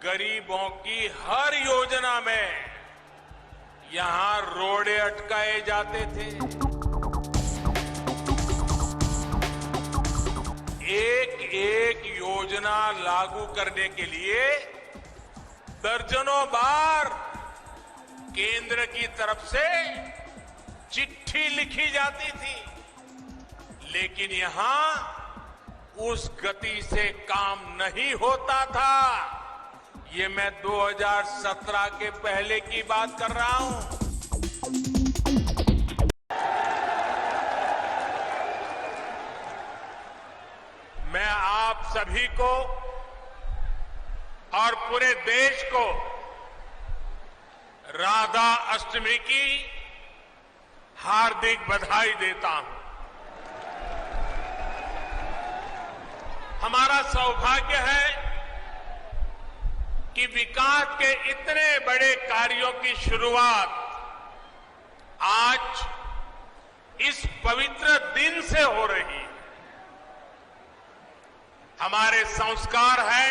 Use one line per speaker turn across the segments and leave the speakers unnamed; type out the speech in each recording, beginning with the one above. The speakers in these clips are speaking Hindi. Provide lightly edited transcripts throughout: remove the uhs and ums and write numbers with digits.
गरीबों की हर योजना में यहां रोड़े अटकाए जाते थे। एक एक योजना लागू करने के लिए दर्जनों बार केंद्र की तरफ से चिट्ठी लिखी जाती थी, लेकिन यहां उस गति से काम नहीं होता था। ये मैं 2017 के पहले की बात कर रहा हूं। मैं आप सभी को और पूरे देश को राधा अष्टमी की हार्दिक बधाई देता हूं। हमारा सौभाग्य है कि विकास के इतने बड़े कार्यों की शुरुआत आज इस पवित्र दिन से हो रही है। हमारे संस्कार है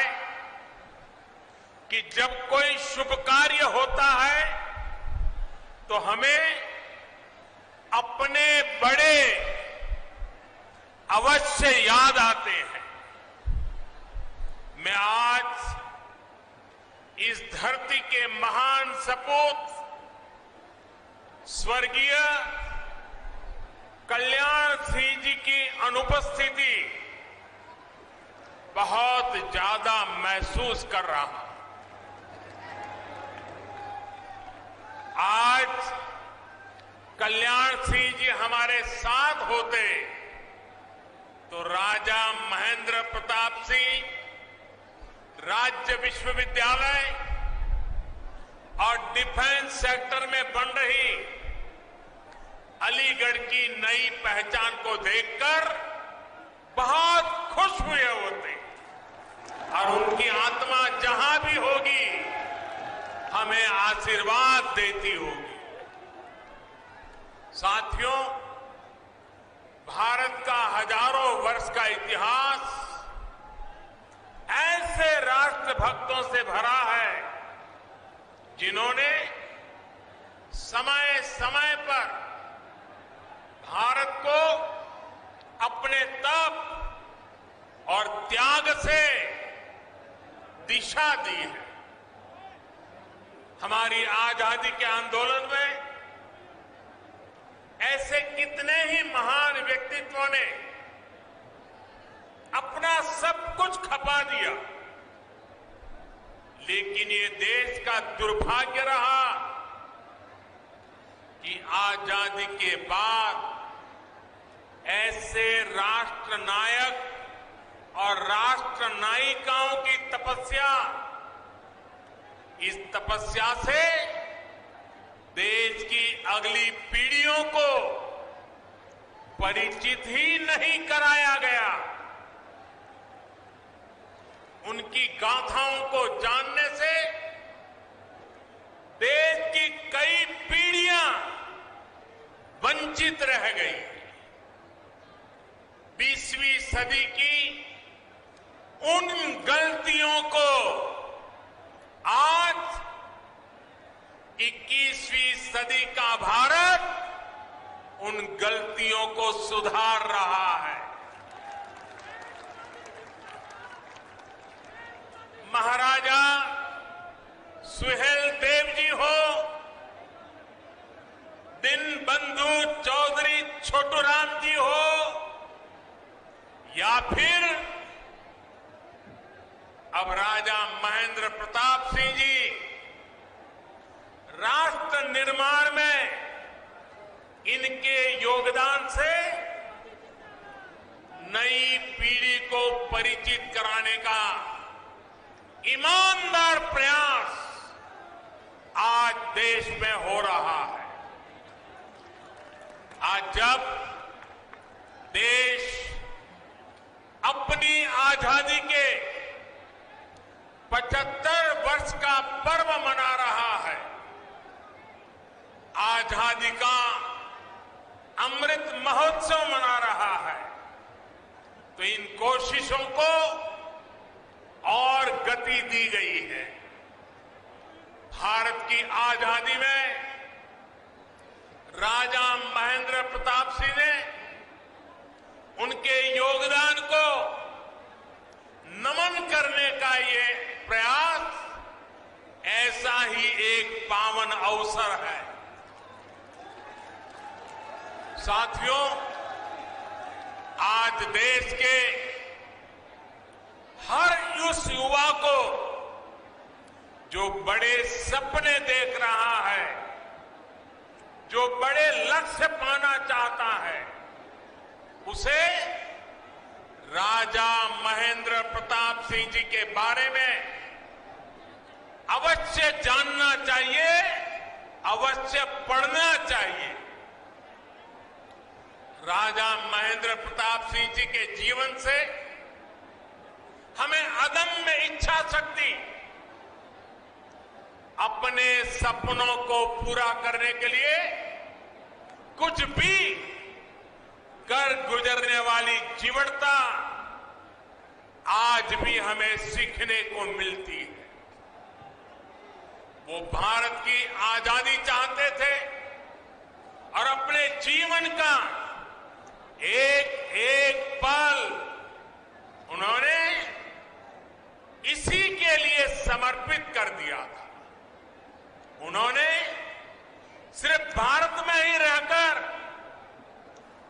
कि जब कोई शुभ कार्य होता है तो हमें अपने बड़े अवश्य याद आते हैं। मैं आज इस धरती के महान सपूत स्वर्गीय कल्याण सिंह जी की अनुपस्थिति बहुत ज्यादा महसूस कर रहा हूं। आज कल्याण सिंह जी हमारे साथ होते तो राजा महेंद्र प्रताप सिंह राज्य विश्वविद्यालय और डिफेंस सेक्टर में बन रही अलीगढ़ की नई पहचान को देखकर बहुत खुश हुए होते और उनकी आत्मा जहां भी होगी हमें आशीर्वाद देती होगी। साथियों, भारत का हजारों वर्ष का इतिहास ऐसे राष्ट्रभक्तों से भरा है जिन्होंने समय समय पर भारत को अपने तप और त्याग से दिशा दी है। हमारी आजादी के आंदोलन में ऐसे कितने ही महान व्यक्तित्वों ने अपना सब कुछ खपा दिया, लेकिन ये देश का दुर्भाग्य रहा कि आजादी के बाद ऐसे राष्ट्र नायक और राष्ट्र नायिकाओं की तपस्या, इस तपस्या से देश की अगली पीढ़ियों को परिचित ही नहीं कराया गया। उनकी गाथाओं को जानने से देश की कई पीढ़ियां वंचित रह गई। 20वीं सदी की उन गलतियों को आज 21वीं सदी का भारत उन गलतियों को सुधार रहा है। महाराजा सुहेलदेव जी हो, दीनबंधु चौधरी छोटूराम जी हो, या फिर अब राजा महेंद्र प्रताप सिंह जी, राष्ट्र निर्माण में इनके योगदान से नई पीढ़ी को परिचित कराने का ईमानदार प्रयास आज देश में हो रहा है। आज जब देश अपनी आजादी के 75 वर्ष का पर्व मना रहा है, आजादी का अमृत महोत्सव मना रहा है, तो इन कोशिशों को और गति दी गई है। भारत की आजादी में राजा महेंद्र प्रताप सिंह ने उनके योगदान को नमन करने का ये प्रयास ऐसा ही एक पावन अवसर है। साथियों, आज देश के हर उस युवा को जो बड़े सपने देख रहा है, जो बड़े लक्ष्य पाना चाहता है, उसे राजा महेंद्र प्रताप सिंह जी के बारे में अवश्य जानना चाहिए, अवश्य पढ़ना चाहिए। राजा महेंद्र प्रताप सिंह जी के जीवन से हमें अदम्य इच्छा शक्ति, अपने सपनों को पूरा करने के लिए कुछ भी कर गुजरने वाली जीवटता आज भी हमें सीखने को मिलती है। वो भारत की आजादी चाहते थे और अपने जीवन का एक एक पल उन्होंने इसी के लिए समर्पित कर दिया था। उन्होंने सिर्फ भारत में ही रहकर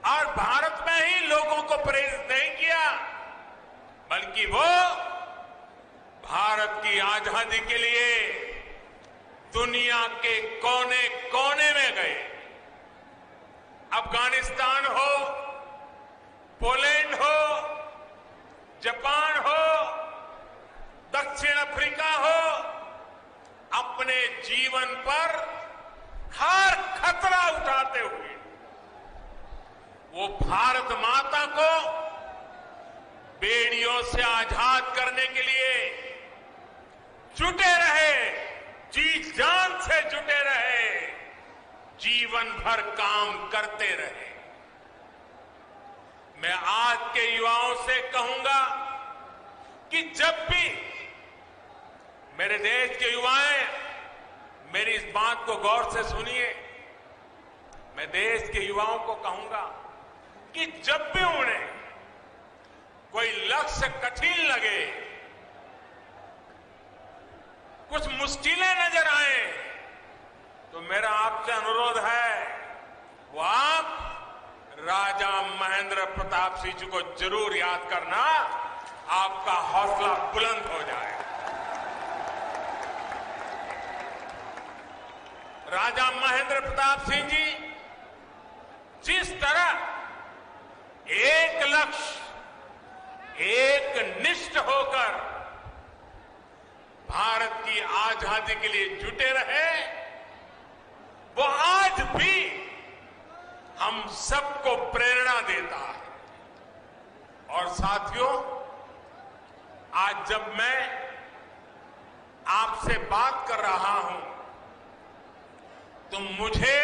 और भारत में ही लोगों को प्रेरित नहीं किया, बल्कि वो भारत की आजादी के लिए दुनिया के कोने कोने में गए। अफगानिस्तान हो, पोलैंड हो, जापान हो, दक्षिण अफ्रीका हो, अपने जीवन पर हर खतरा उठाते हुए वो भारत माता को बेड़ियों से आजाद करने के लिए जुटे रहे, जी जान से जुटे रहे, जीवन भर काम करते रहे। मैं आज के युवाओं से कहूंगा कि जब भी मेरे देश के युवाएं, मेरी इस बात को गौर से सुनिए, मैं देश के युवाओं को कहूंगा कि जब भी उन्हें कोई लक्ष्य कठिन लगे, कुछ मुश्किलें नजर आए, तो मेरा आपसे अनुरोध है वो आप राजा महेंद्र प्रताप सिंह जी को जरूर याद करना, आपका हौसला बुलंद हो जाएगा। राजा महेंद्र प्रताप सिंह जी जिस तरह एक लक्ष्य, एक निष्ठ होकर भारत की आजादी के लिए जुटे रहे, वो आज भी हम सबको प्रेरणा देता है। और साथियों, आज जब मैं आपसे बात कर रहा हूं तो मुझे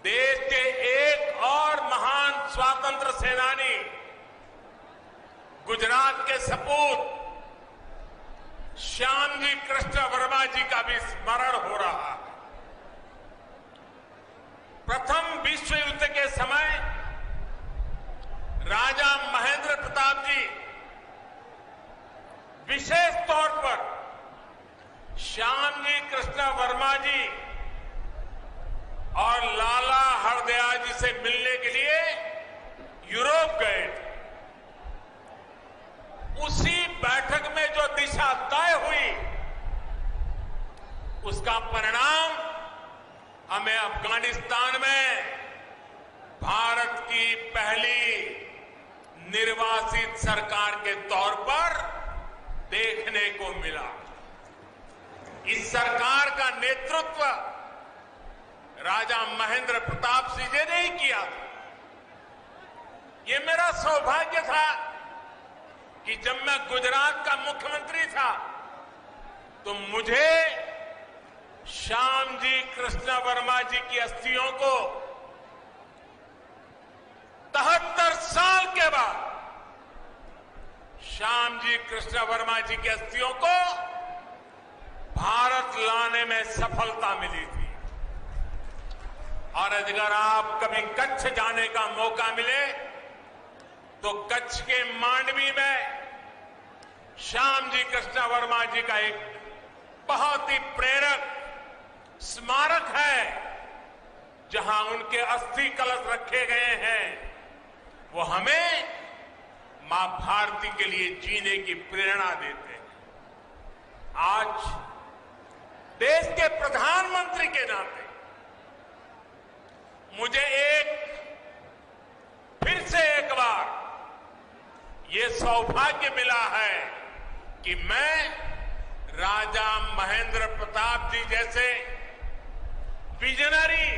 देश के एक और महान स्वतंत्र सेनानी, गुजरात के सपूत श्यामजी कृष्ण वर्मा जी का भी स्मरण हो रहा है। प्रथम विश्व युद्ध के समय राजा महेंद्र प्रताप जी विशेष तौर पर श्यामजी कृष्ण वर्मा जी और लाला हरदयाल जी से मिलने के लिए यूरोप गए थे। उसी बैठक में जो दिशा तय हुई, उसका परिणाम हमें अफगानिस्तान में भारत की पहली निर्वासित सरकार के तौर पर देखने को मिला। इस सरकार का नेतृत्व राजा महेंद्र प्रताप सिंह जी ने ही किया था। ये मेरा सौभाग्य था कि जब मैं गुजरात का मुख्यमंत्री था तो मुझे श्यामजी कृष्ण वर्मा जी की अस्थियों को 73 साल के बाद श्याम जी कृष्ण वर्मा जी की अस्थियों को भारत लाने में सफलता मिली थी। और अगर आप कभी कच्छ जाने का मौका मिले तो कच्छ के मांडवी में श्याम जी कृष्ण वर्मा जी का एक बहुत ही प्रेरक स्मारक है, जहां उनके अस्थि कलश रखे गए हैं। वो हमें मां भारती के लिए जीने की प्रेरणा देते हैं। आज देश के प्रधानमंत्री के नाते मुझे फिर से एक बार ये सौभाग्य मिला है कि मैं राजा महेंद्र प्रताप जी जैसे विजनरी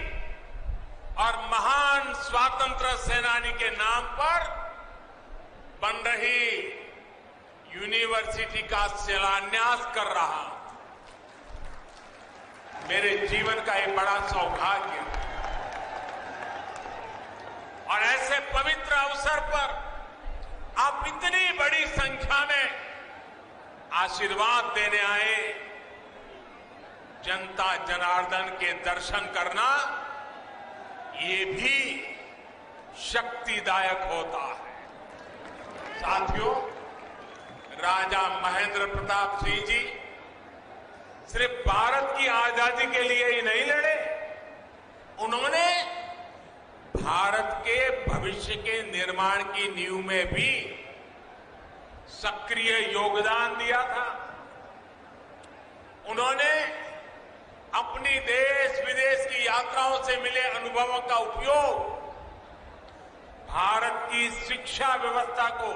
और महान स्वतंत्रता सेनानी के नाम पर बन रही यूनिवर्सिटी का शिलान्यास कर रहा हूं। मेरे जीवन का एक बड़ा सौभाग्य है। और ऐसे पवित्र अवसर पर आप इतनी बड़ी संख्या में आशीर्वाद देने आए। जनता जनार्दन के दर्शन करना ये भी शक्तिदायक होता है। साथियों, राजा महेंद्र प्रताप सिंह जी सिर्फ भारत की आजादी के लिए ही नहीं लड़े, उन्होंने भारत के भविष्य के निर्माण की नींव में भी सक्रिय योगदान दिया था। उन्होंने अपनी देश विदेश की यात्राओं से मिले अनुभवों का उपयोग भारत की शिक्षा व्यवस्था को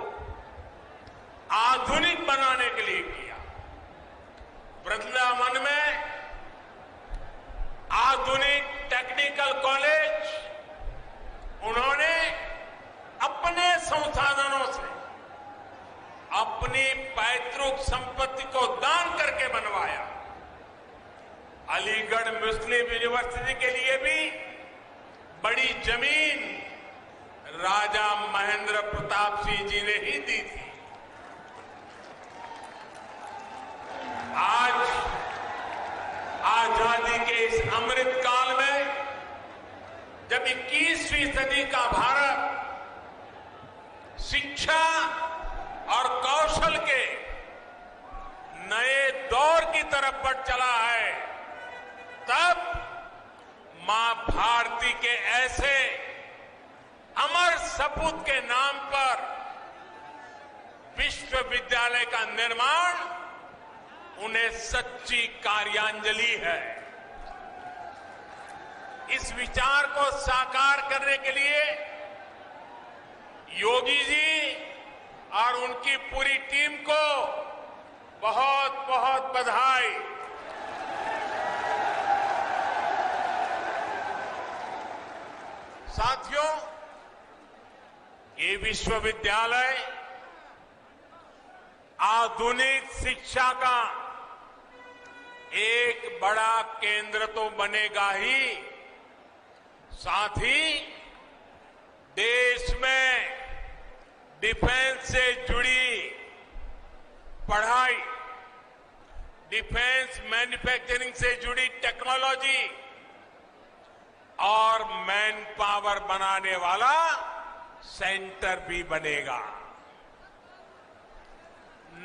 आधुनिक बनाने के लिए किया। वृंदावन में आधुनिक टेक्निकल कॉलेज उन्होंने अपने संसाधनों से अपनी पैतृक संपत्ति को दान करके बनवाया। अलीगढ़ मुस्लिम यूनिवर्सिटी के लिए भी बड़ी जमीन राजा महेंद्र प्रताप सिंह जी ने ही दी थी। आज आजादी के इस अमृत काल में जब 21वीं सदी का भारत शिक्षा और कौशल के नए दौर की तरफ बढ़ चला है, तब मां भारती के ऐसे अमर सपूत के नाम पर विश्वविद्यालय का निर्माण उन्हें सच्ची कार्यांजलि है। इस विचार को साकार करने के लिए योगी जी और उनकी पूरी टीम को बहुत बहुत बधाई। साथियों, ये विश्वविद्यालय आधुनिक शिक्षा का एक बड़ा केंद्र तो बनेगा ही, साथ ही देश में डिफेंस से जुड़ी पढ़ाई, डिफेंस मैन्युफैक्चरिंग से जुड़ी टेक्नोलॉजी और मैन पावर बनाने वाला सेंटर भी बनेगा।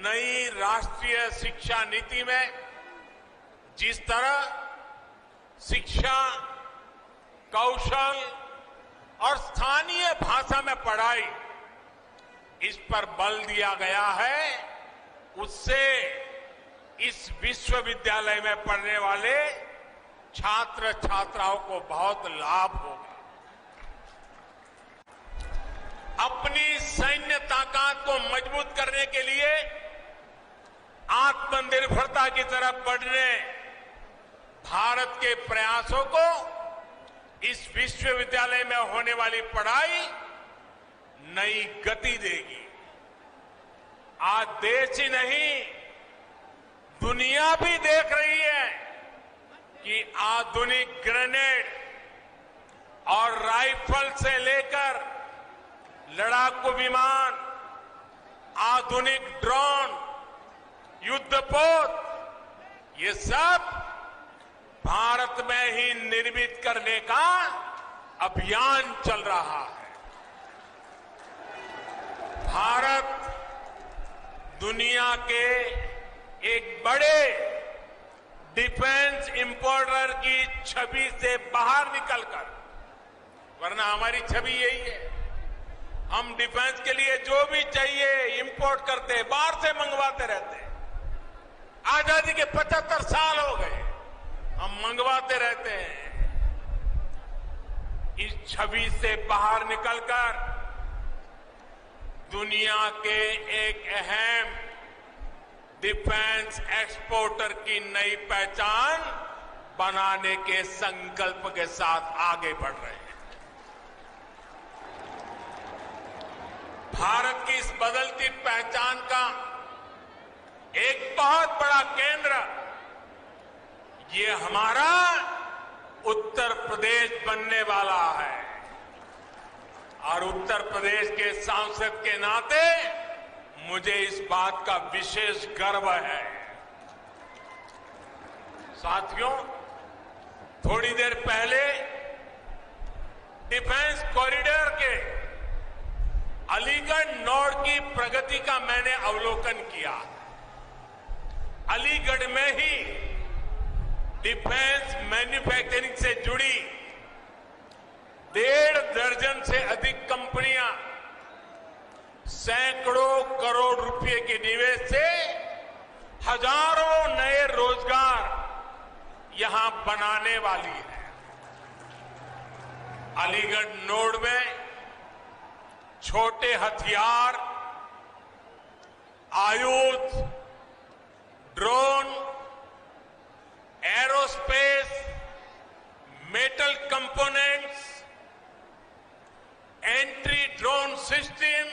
नई राष्ट्रीय शिक्षा नीति में जिस तरह शिक्षा, कौशल और स्थानीय भाषा में पढ़ाई, इस पर बल दिया गया है, उससे इस विश्वविद्यालय में पढ़ने वाले छात्र छात्राओं को बहुत लाभ होगा। अपनी सैन्य ताकत को मजबूत करने के लिए आत्मनिर्भरता की तरफ बढ़ने भारत के प्रयासों को इस विश्वविद्यालय में होने वाली पढ़ाई नई गति देगी। आज देश ही नहीं, दुनिया भी देख रही है कि आधुनिक ग्रेनेड और राइफल से लेकर लड़ाकू विमान, आधुनिक ड्रोन, युद्धपोत, ये सब भारत में ही निर्मित करने का अभियान चल रहा है। भारत दुनिया के एक बड़े डिफेंस इंपोर्टर की छवि से बाहर निकलकर, वरना हमारी छवि यही है, हम डिफेंस के लिए जो भी चाहिए इंपोर्ट करते, बाहर से मंगवाते रहते। आजादी के 75 साल हो गए, हम मंगवाते रहते हैं। इस छवि से बाहर निकलकर दुनिया के एक अहम डिफेंस एक्सपोर्टर की नई पहचान बनाने के संकल्प के साथ आगे बढ़ रहे हैं। भारत की इस बदलती पहचान का एक बहुत बड़ा केंद्र ये हमारा उत्तर प्रदेश बनने वाला है और उत्तर प्रदेश के सांसद के नाते मुझे इस बात का विशेष गर्व है। साथियों, थोड़ी देर पहले डिफेंस कॉरिडोर के अलीगढ़ नोड की प्रगति का मैंने अवलोकन किया। अलीगढ़ में ही डिफेंस मैन्युफैक्चरिंग से जुड़ी 1.5 दर्जन से अधिक कंपनियां सैकड़ों करोड़ रुपए के निवेश से हजारों नए रोजगार यहां बनाने वाली है। अलीगढ़ नोड में छोटे हथियार, आयुध, drone, aerospace, metal components, entry drone system,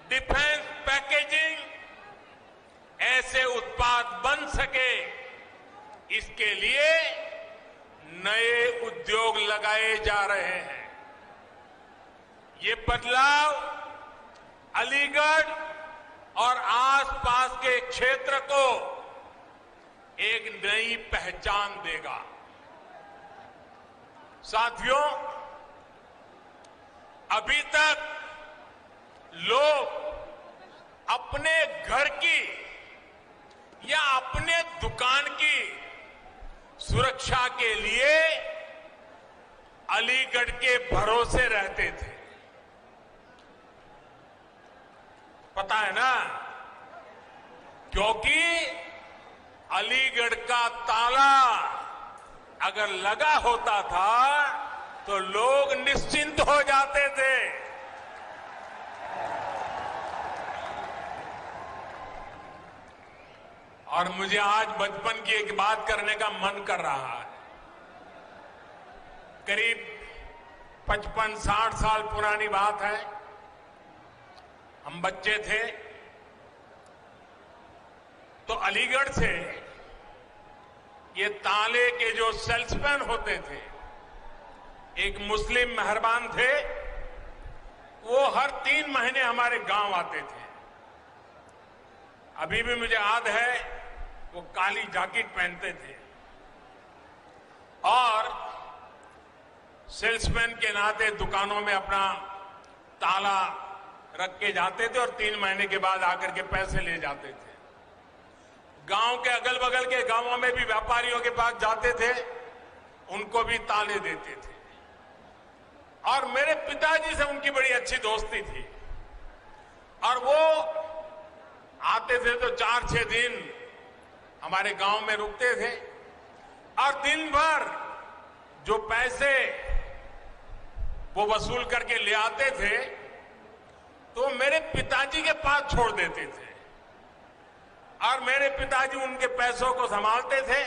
defence packaging, ऐसे उत्पाद बन सके, इसके लिए नए उद्योग लगाए जा रहे हैं। ये बदलाव अलीगढ़ और आसपास के क्षेत्र को एक नई पहचान देगा। साथियों, अभी तक लोग अपने घर की या अपने दुकान की सुरक्षा के लिए अलीगढ़ के भरोसे रहते थे। पता है ना, क्योंकि अलीगढ़ का ताला अगर लगा होता था तो लोग निश्चिंत हो जाते थे। और मुझे आज बचपन की एक बात करने का मन कर रहा है। करीब 55-60 साल पुरानी बात है। हम बच्चे थे तो अलीगढ़ से ये ताले के जो सेल्समैन होते थे, एक मुस्लिम मेहरबान थे, वो हर 3 महीने हमारे गांव आते थे। अभी भी मुझे याद है, वो काली जैकेट पहनते थे और सेल्समैन के नाते दुकानों में अपना ताला रख के जाते थे और 3 महीने के बाद आकर के पैसे ले जाते थे। गांव के अगल बगल के गांवों में भी व्यापारियों के पास जाते थे, उनको भी ताले देते थे। और मेरे पिताजी से उनकी बड़ी अच्छी दोस्ती थी और वो आते थे तो 4-6 दिन हमारे गांव में रुकते थे और दिन भर जो पैसे वो वसूल करके ले आते थे तो मेरे पिताजी के पास छोड़ देते थे और मेरे पिताजी उनके पैसों को संभालते थे।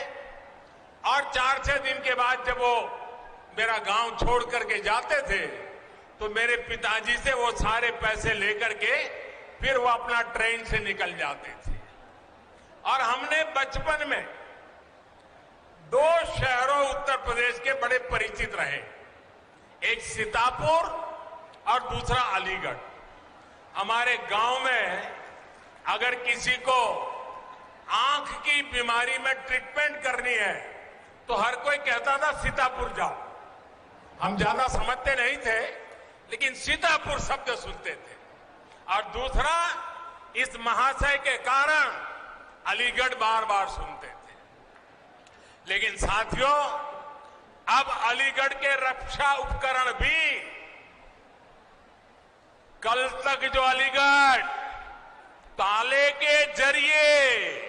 और 4-6 दिन के बाद जब वो मेरा गांव छोड़ करके जाते थे तो मेरे पिताजी से वो सारे पैसे लेकर के फिर वो अपना ट्रेन से निकल जाते थे। और हमने बचपन में 2 शहरों उत्तर प्रदेश के बड़े परिचित रहे, एक सीतापुर और दूसरा अलीगढ़। हमारे गांव में अगर किसी को आंख की बीमारी में ट्रीटमेंट करनी है तो हर कोई कहता था सीतापुर जाओ। हम ज्यादा समझते नहीं थे, लेकिन सीतापुर शब्द सुनते थे। और दूसरा, इस महाशय के कारण अलीगढ़ बार बार सुनते थे। लेकिन साथियों, अब अलीगढ़ के रक्षा उपकरण भी, कल तक जो अलीगढ़ ताले के जरिए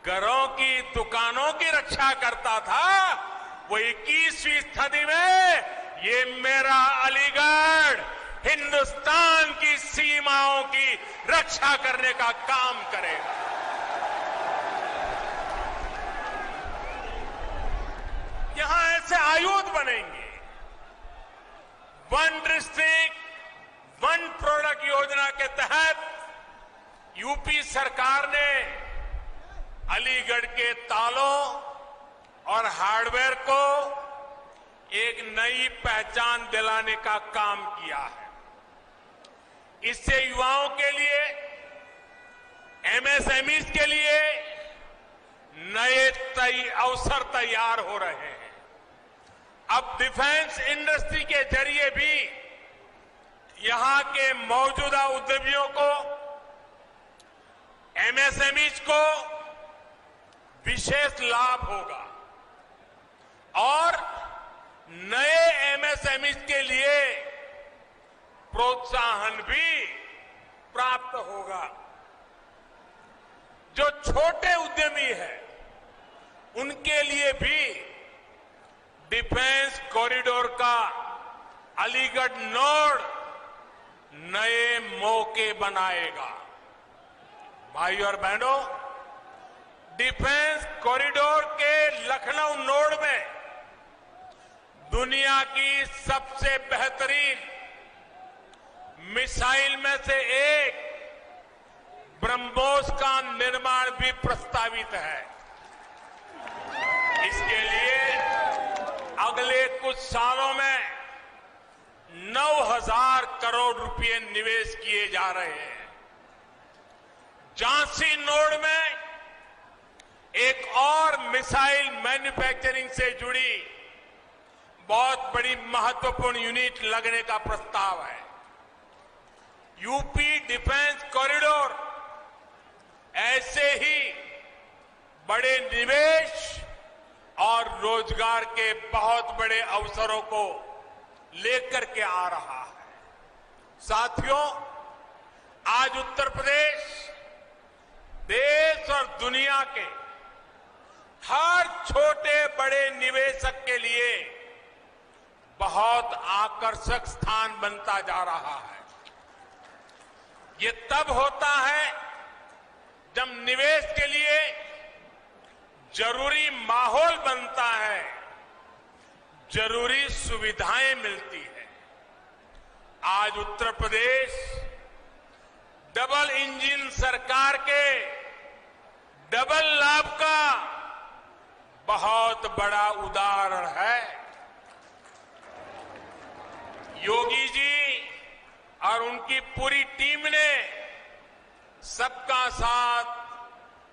घरों की, दुकानों की रक्षा करता था, वो 21वीं सदी में ये मेरा अलीगढ़ हिंदुस्तान की सीमाओं की रक्षा करने का काम करेगा। यहां ऐसे आयुध बनेंगे। वन डिस्ट्रिक्ट वन प्रोडक्ट योजना के तहत यूपी सरकार ने अलीगढ़ के तालों और हार्डवेयर को एक नई पहचान दिलाने का काम किया है। इससे युवाओं के लिए, एमएसएमईज के लिए नए अवसर तैयार हो रहे हैं। अब डिफेंस इंडस्ट्री के जरिए भी यहां के मौजूदा उद्यमियों को, एमएसएमईज को विशेष लाभ होगा और नए एमएसएमईज के लिए प्रोत्साहन भी प्राप्त होगा। जो छोटे उद्यमी हैं, उनके लिए भी डिफेंस कॉरिडोर का अलीगढ़ नोड नए मौके बनाएगा। भाइयों और बहनों, डिफेंस कॉरिडोर के लखनऊ नोड में दुनिया की सबसे बेहतरीन मिसाइल में से एक ब्रह्मोस का निर्माण भी प्रस्तावित है। इसके लिए अगले कुछ सालों में 9,000 करोड़ रुपए निवेश किए जा रहे हैं। झांसी नोड में एक और मिसाइल मैन्युफैक्चरिंग से जुड़ी बहुत बड़ी महत्वपूर्ण यूनिट लगने का प्रस्ताव है। यूपी डिफेंस कॉरिडोर ऐसे ही बड़े निवेश और रोजगार के बहुत बड़े अवसरों को लेकर के आ रहा है। साथियों, आज उत्तर प्रदेश देश और दुनिया के हर छोटे बड़े निवेशक के लिए बहुत आकर्षक स्थान बनता जा रहा है। ये तब होता है जब निवेश के लिए जरूरी माहौल बनता है, जरूरी सुविधाएं मिलती है। आज उत्तर प्रदेश डबल इंजन सरकार के डबल लाभ का बहुत बड़ा उदाहरण है। योगी जी और उनकी पूरी टीम ने सबका साथ,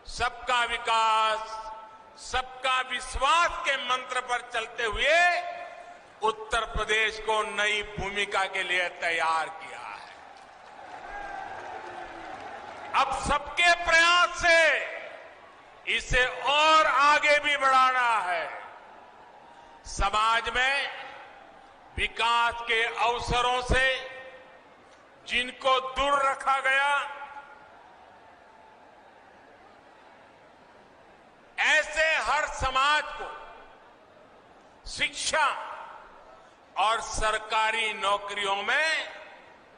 सबका विकास, सबका विश्वास के मंत्र पर चलते हुए उत्तर प्रदेश को नई भूमिका के लिए तैयार किया है। अब सबके प्रयास से इसे और आगे भी बढ़ाना है। समाज में विकास के अवसरों से जिनको दूर रखा गया, ऐसे हर समाज को शिक्षा और सरकारी नौकरियों में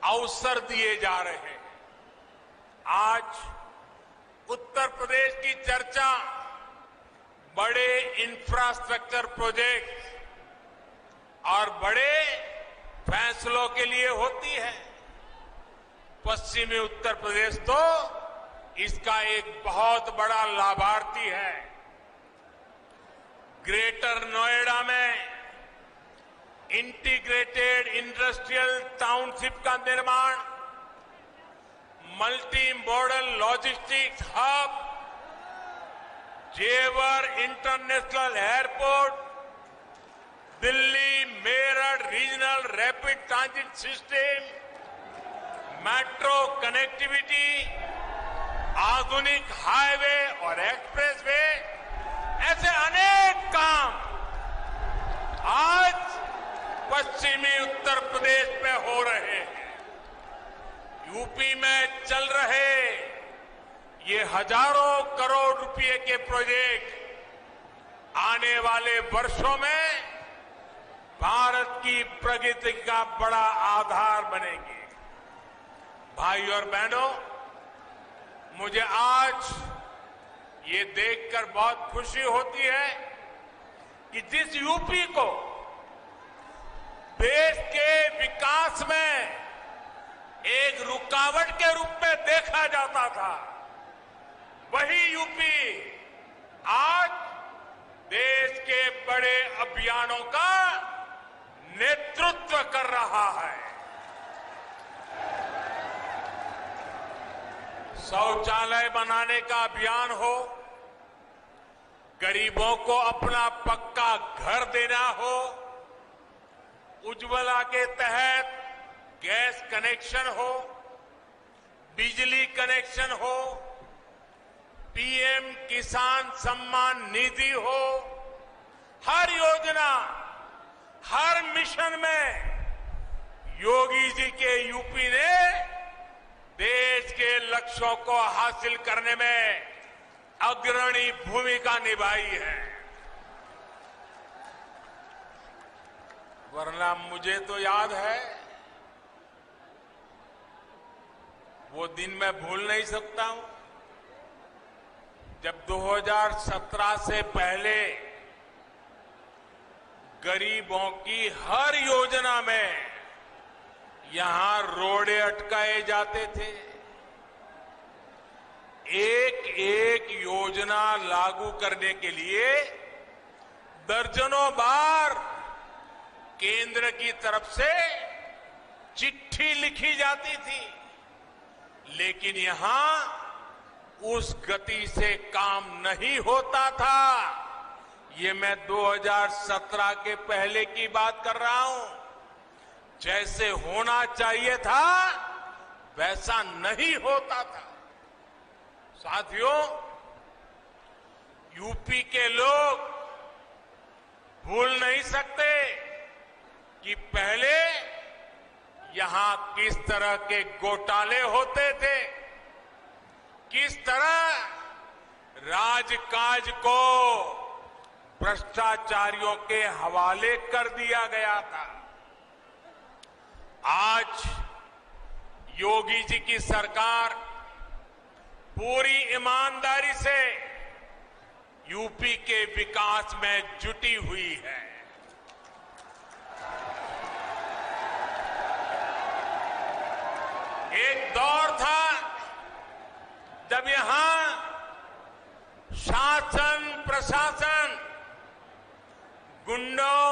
अवसर दिए जा रहे हैं। आज उत्तर प्रदेश की चर्चा बड़े इंफ्रास्ट्रक्चर प्रोजेक्ट और बड़े फैसलों के लिए होती है। पश्चिमी उत्तर प्रदेश तो इसका एक बहुत बड़ा लाभार्थी है। ग्रेटर नोएडा में इंटीग्रेटेड इंडस्ट्रियल टाउनशिप का निर्माण मल्टी मॉडल लॉजिस्टिक्स हब, जेवर international airport, Delhi Meerut regional rapid transit system, metro connectivity, आधुनिक हाईवे और एक्सप्रेसवे, ऐसे अनेक काम आज पश्चिमी उत्तर प्रदेश में हो रहे हैं। यूपी में चल रहे ये हजारों करोड़ रुपए के प्रोजेक्ट आने वाले वर्षों में भारत की प्रगति का बड़ा आधार बनेंगे। भाई और बहनों, मुझे आज ये देखकर बहुत खुशी होती है कि जिस यूपी को देश के विकास में एक रुकावट के रूप में देखा जाता था, वही यूपी आज देश के बड़े अभियानों का नेतृत्व कर रहा है। शौचालय बनाने का अभियान हो, गरीबों को अपना पक्का घर देना हो, उज्ज्वला के तहत गैस कनेक्शन हो, बिजली कनेक्शन हो, पीएम किसान सम्मान निधि हो, हर योजना, हर मिशन में योगी जी के यूपी ने देश के लक्ष्यों को हासिल करने में अग्रणी भूमिका निभाई है। वरना मुझे तो याद है, वो दिन मैं भूल नहीं सकता हूं, जब 2017 से पहले गरीबों की हर योजना में यहां रोड़े अटकाए जाते थे। एक एक योजना लागू करने के लिए दर्जनों बार केंद्र की तरफ से चिट्ठी लिखी जाती थी, लेकिन यहां उस गति से काम नहीं होता था। ये मैं 2017 के पहले की बात कर रहा हूं। जैसे होना चाहिए था वैसा नहीं होता था। साथियों, यूपी के लोग भूल नहीं सकते कि पहले यहां किस तरह के घोटाले होते थे, किस तरह राजकाज को भ्रष्टाचारियों के हवाले कर दिया गया था। आज योगी जी की सरकार पूरी ईमानदारी से यूपी के विकास में जुटी हुई है। एक दौर था जब यहां शासन प्रशासन गुंडों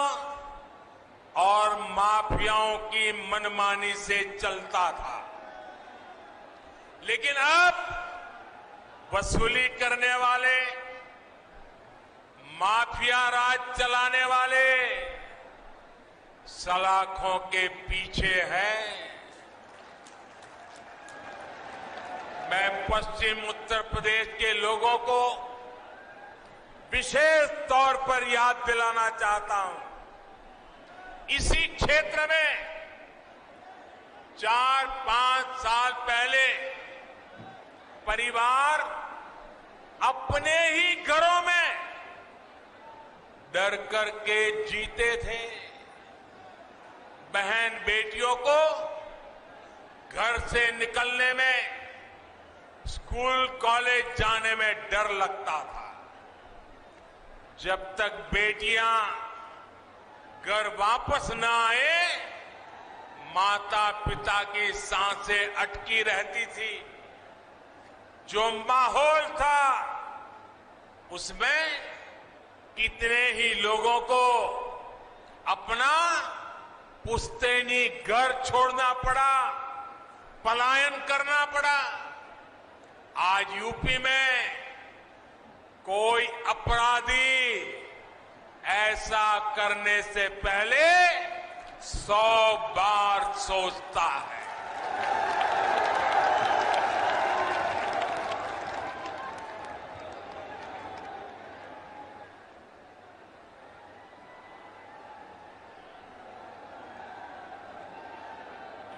और माफियाओं की मनमानी से चलता था, लेकिन अब वसूली करने वाले, माफिया राज चलाने वाले सलाखों के पीछे हैं। मैं पश्चिम उत्तर प्रदेश के लोगों को विशेष तौर पर याद दिलाना चाहता हूं। इसी क्षेत्र में 4-5 साल पहले परिवार अपने ही घरों में डर करके जीते थे। बहन बेटियों को घर से निकलने में, स्कूल कॉलेज जाने में डर लगता था। जब तक बेटियां घर वापस न आए, माता पिता की सांसें अटकी रहती थी। जो माहौल था उसमें कितने ही लोगों को अपना पुश्तैनी घर छोड़ना पड़ा, पलायन करना पड़ा। आज यूपी में कोई अपराधी ऐसा करने से पहले 100 बार सोचता है।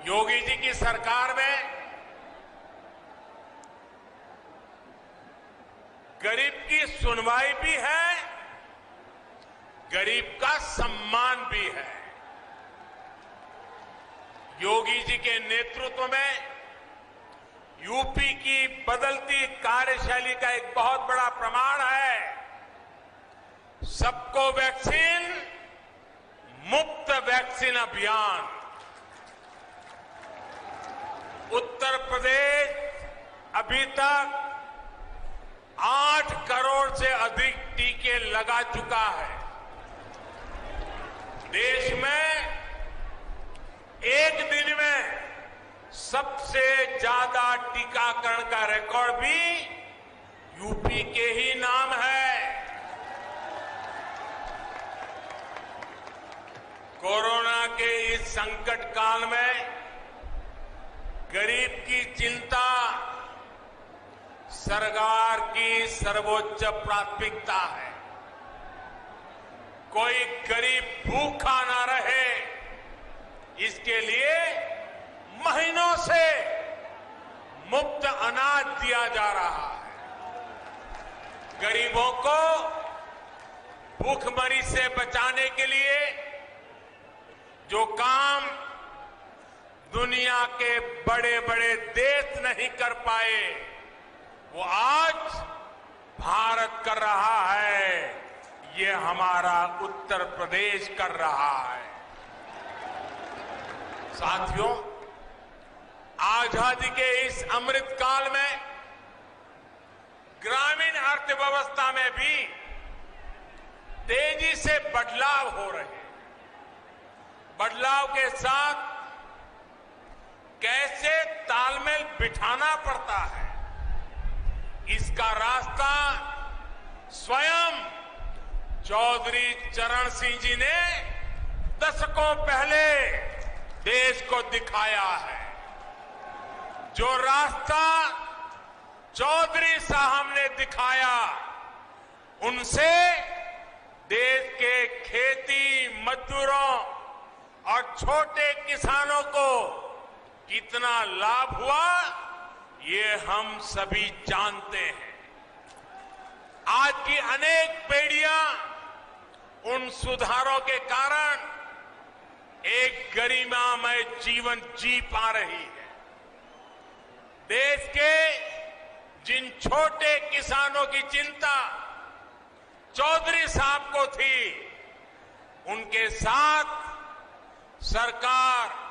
योगी जी की सरकार में गरीब की सुनवाई भी है, गरीब का सम्मान भी है। योगी जी के नेतृत्व में यूपी की बदलती कार्यशैली का एक बहुत बड़ा प्रमाण है। सबको वैक्सीन, मुफ्त वैक्सीन अभियान। उत्तर प्रदेश अभी तक 8 करोड़ से अधिक टीके लगा चुका है। देश में एक दिन में सबसे ज्यादा टीकाकरण का रिकॉर्ड भी यूपी के ही नाम है। कोरोना के इस संकट काल में गरीब की चिंता सरकार की सर्वोच्च प्राथमिकता है। कोई गरीब भूखा ना रहे, इसके लिए महीनों से मुफ्त अनाज दिया जा रहा है। गरीबों को भूखमरी से बचाने के लिए जो काम दुनिया के बड़े बड़े देश नहीं कर पाए, वो आज भारत कर रहा है। ये हमारा उत्तर प्रदेश कर रहा है। साथियों, आजादी के इस अमृत काल में ग्रामीण अर्थव्यवस्था में भी तेजी से बदलाव हो रहे हैं। बदलाव के साथ कैसे तालमेल बिठाना पड़ता है, इसका रास्ता स्वयं चौधरी चरण सिंह जी ने दशकों पहले देश को दिखाया है। जो रास्ता चौधरी साहब ने दिखाया, उनसे देश के खेती मजदूरों और छोटे किसानों को कितना लाभ हुआ, ये हम सभी जानते हैं। आज की अनेक पीढ़ियां उन सुधारों के कारण एक गरिमामय जीवन जी पा रही है। देश के जिन छोटे किसानों की चिंता चौधरी साहब को थी, उनके साथ सरकार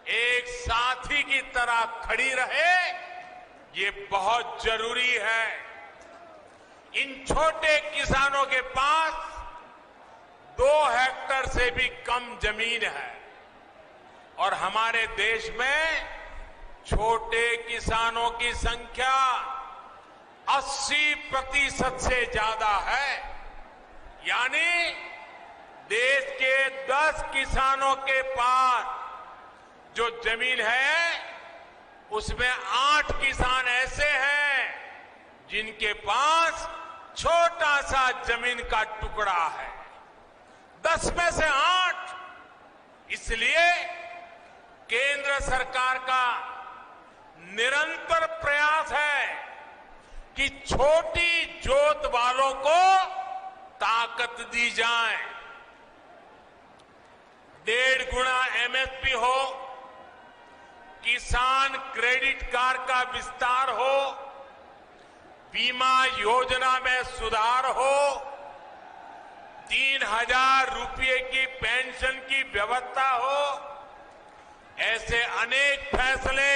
एक साथी की तरह खड़ी रहे, ये बहुत जरूरी है। इन छोटे किसानों के पास 2 हेक्टेयर से भी कम जमीन है और हमारे देश में छोटे किसानों की संख्या 80% से ज्यादा है। यानी देश के 10 किसानों के पास जो जमीन है, उसमें 8 किसान ऐसे हैं जिनके पास छोटा सा जमीन का टुकड़ा है। 10 में से 8। इसलिए केंद्र सरकार का निरंतर प्रयास है कि छोटी जोत वालों को ताकत दी जाए। 1.5 गुना एमएसपी हो, किसान क्रेडिट कार्ड का विस्तार हो, बीमा योजना में सुधार हो, 3,000 रुपये की पेंशन की व्यवस्था हो, ऐसे अनेक फैसले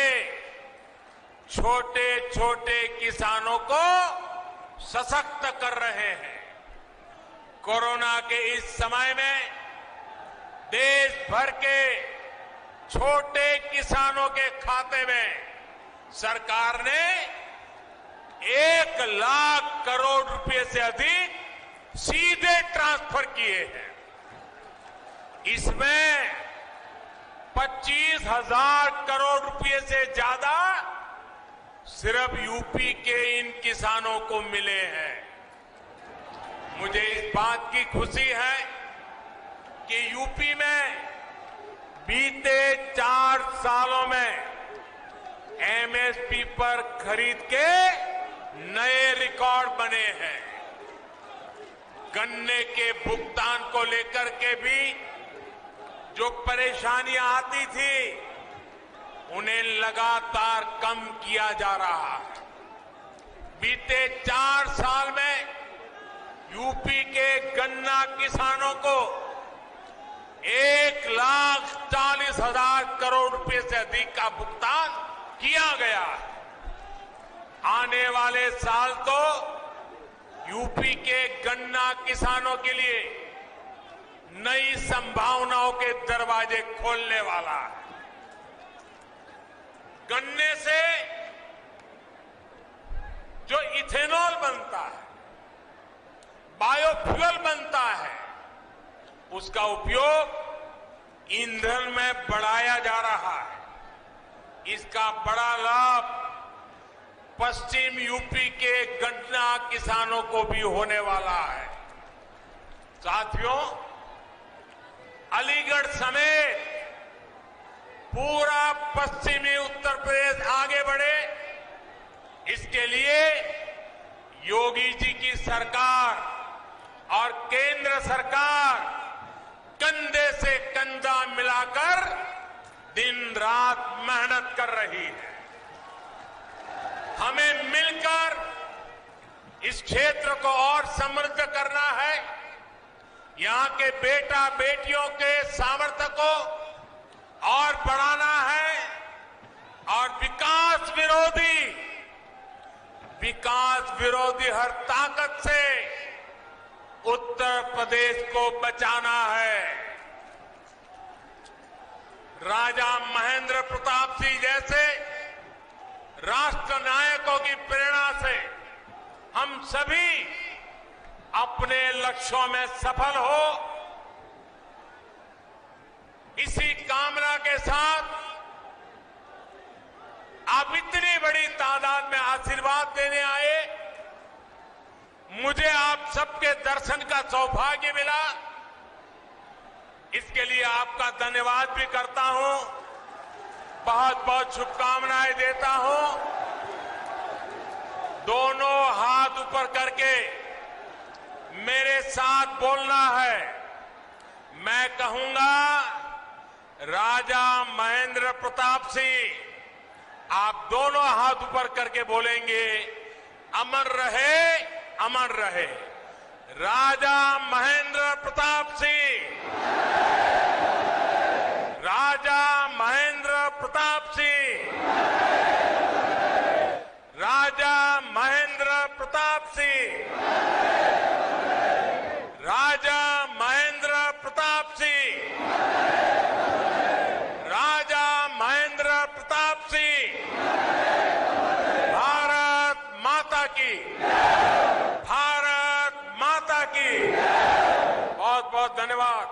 छोटे छोटे किसानों को सशक्त कर रहे हैं। कोरोना के इस समय में देश भर के छोटे किसानों के खाते में सरकार ने 1 लाख करोड़ रुपए से अधिक सीधे ट्रांसफर किए हैं। इसमें 25,000 करोड़ रुपए से ज्यादा सिर्फ यूपी के इन किसानों को मिले हैं। मुझे इस बात की खुशी है कि यूपी में बीते 4 सालों में एमएसपी पर खरीद के नए रिकॉर्ड बने हैं। गन्ने के भुगतान को लेकर के भी जो परेशानियां आती थी उन्हें लगातार कम किया जा रहा है। बीते 4 साल में यूपी के गन्ना किसानों को 1,40,000 करोड़ रुपए से अधिक का भुगतान किया गया है। आने वाले साल तो यूपी के गन्ना किसानों के लिए नई संभावनाओं के दरवाजे खोलने वाला है। गन्ने से जो इथेनॉल बनता है, बायोफ्यूल बनता है, उसका उपयोग ईंधन में बढ़ाया जा रहा है। इसका बड़ा लाभ पश्चिम यूपी के गन्ना किसानों को भी होने वाला है। साथियों, अलीगढ़ समेत पूरा पश्चिमी उत्तर प्रदेश आगे बढ़े, इसके लिए योगी जी की सरकार और केंद्र सरकार कंधे से कंधा मिलाकर दिन रात मेहनत कर रही है। हमें मिलकर इस क्षेत्र को और समृद्ध करना है। यहां के बेटा बेटियों के सामर्थ्य को और बढ़ाना है और विकास विरोधी हर ताकत से उत्तर प्रदेश को बचाना है। राजा महेंद्र प्रताप सिंह जैसे राष्ट्र नायकों की प्रेरणा से हम सभी अपने लक्ष्यों में सफल हो, इसी कामना के साथ आप इतनी बड़ी तादाद में आशीर्वाद देने आए। मुझे आप सबके दर्शन का सौभाग्य मिला, इसके लिए आपका धन्यवाद भी करता हूं। बहुत बहुत शुभकामनाएं देता हूं। दोनों हाथ ऊपर करके मेरे साथ बोलना है। मैं कहूंगा, राजा महेंद्र प्रताप सिंह, आप दोनों हाथ ऊपर करके बोलेंगे, अमर रहे, अमर रहे। राजा महेंद्र प्रताप सिंह, राजा महेंद्र प्रताप सिंह, राजा महेंद्र प्रताप सिंह, राजा महेंद्र प्रताप सिंह, राजा महेंद्र प्रताप सिंह। भारत माता की, भारत माता की। बहुत बहुत धन्यवाद।